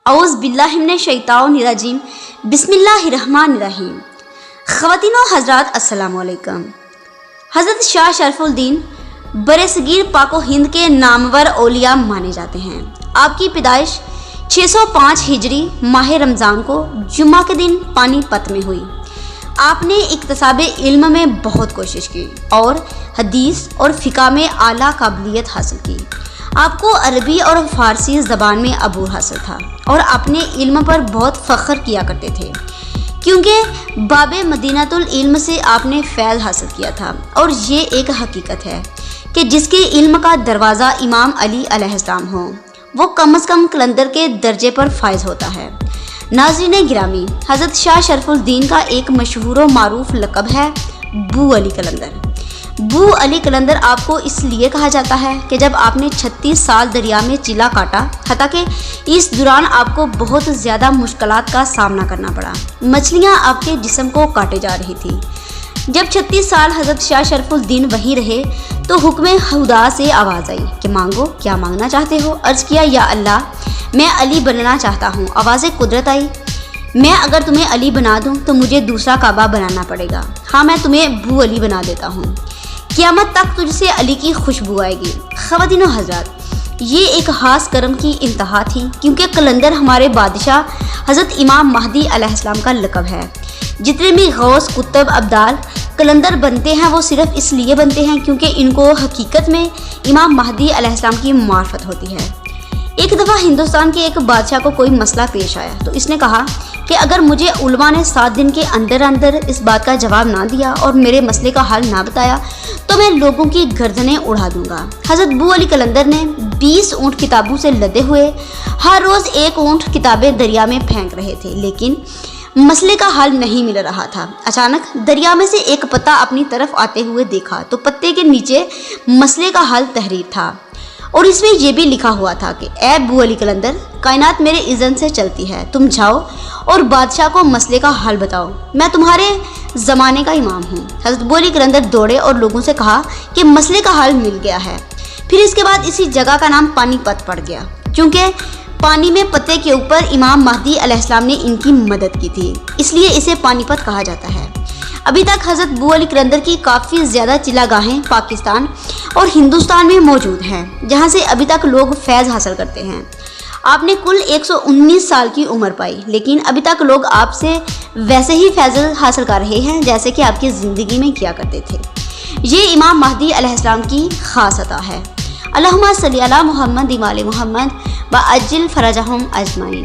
اعوذ باللہ من الشیطان الرجیم بسم اللہ الرحمن الرحیم۔ خواتین و حضرات السلام علیکم۔ حضرت شاہ شرف الدین برصغیر پاک و ہند کے نامور اولیاء مانے جاتے ہیں۔ آپ کی پیدائش 605 ہجری ماہ رمضان کو جمعہ کے دن پانی پت میں ہوئی۔ آپ نے اکتساب علم میں بہت کوشش کی اور حدیث اور فقہ میں اعلیٰ قابلیت حاصل کی۔ آپ کو عربی اور فارسی زبان میں عبور حاصل تھا اور اپنے علم پر بہت فخر کیا کرتے تھے، کیونکہ باب مدینۃ العلم سے آپ نے فیض حاصل کیا تھا۔ اور یہ ایک حقیقت ہے کہ جس کے علم کا دروازہ امام علی علیہ السلام ہو، وہ کم از کم قلندر کے درجے پر فائز ہوتا ہے۔ ناظرین گرامی، حضرت شاہ شرف الدین کا ایک مشہور و معروف لقب ہے بو علی قلندر۔ بو علی قلندر آپ کو اس لیے کہا جاتا ہے کہ جب آپ نے 36 سال دریا میں چلا کاٹا، حتیٰ کہ اس دوران آپ کو بہت زیادہ مشکلات کا سامنا کرنا پڑا۔ مچھلیاں آپ کے جسم کو کاٹے جا رہی تھی۔ جب 36 سال حضرت شاہ شرف الدین وہیں رہے تو حکم خدا سے آواز آئی کہ مانگو، کیا مانگنا چاہتے ہو؟ عرض کیا، یا اللہ، میں علی بننا چاہتا ہوں۔ آواز قدرت آئی، میں اگر تمہیں علی بنا دوں تو مجھے دوسرا کعبہ بنانا پڑے گا۔ ہاں، میں تمہیں بو علی بنا دیتا ہوں، قیامت تک تجھ سے علی کی خوشبو آئے گی۔ خواتین و حضرات، یہ ایک خاص کرم کی انتہا تھی، کیونکہ قلندر ہمارے بادشاہ حضرت امام مہدی علیہ السلام کا لقب ہے۔ جتنے بھی غوث، کتب، ابدال قلندر بنتے ہیں وہ صرف اس لیے بنتے ہیں کیونکہ ان کو حقیقت میں امام مہدی علیہ السلام کی معرفت ہوتی ہے۔ ایک دفعہ ہندوستان کے ایک بادشاہ کو کوئی مسئلہ پیش آیا تو اس نے کہا کہ اگر مجھے علماء نے 7 دن کے اندر اندر اس بات کا جواب نہ دیا اور میرے مسئلے کا حل نہ بتایا تو میں لوگوں کی گردنیں اڑا دوں گا۔ حضرت بو علی قلندر نے 20 اونٹ کتابوں سے لدے ہوئے ہر روز ایک اونٹ کتابیں دریا میں پھینک رہے تھے، لیکن مسئلے کا حل نہیں مل رہا تھا۔ اچانک دریا میں سے ایک پتا اپنی طرف آتے ہوئے دیکھا تو پتے کے نیچے مسئلے کا حل تحریر تھا، اور اس میں یہ بھی لکھا ہوا تھا کہ اے بو علی قلندر، کائنات میرے اذن سے چلتی ہے، تم جاؤ اور بادشاہ کو مسئلے کا حل بتاؤ، میں تمہارے زمانے کا امام ہوں۔ حضرت بو علی قلندر دوڑے اور لوگوں سے کہا کہ مسئلے کا حل مل گیا ہے۔ پھر اس کے بعد اسی جگہ کا نام پانی پت پڑ گیا، کیونکہ پانی میں پتے کے اوپر امام مہدی علیہ السلام نے ان کی مدد کی تھی، اس لیے اسے پانی پت کہا جاتا ہے۔ ابھی تک حضرت بو علی قلندر کی کافی زیادہ چلا گاہیں پاکستان اور ہندوستان میں موجود ہیں، جہاں سے ابھی تک لوگ فیض حاصل کرتے ہیں۔ آپ نے کل 119 سال کی عمر پائی، لیکن ابھی تک لوگ آپ سے ویسے ہی فیض حاصل کر رہے ہیں جیسے کہ آپ کی زندگی میں کیا کرتے تھے۔ یہ امام مہدی علیہ السلام کی خاص عطا ہے۔ اللہم صلی علی محمد و آل محمد وعجل فرجہم اجمعین۔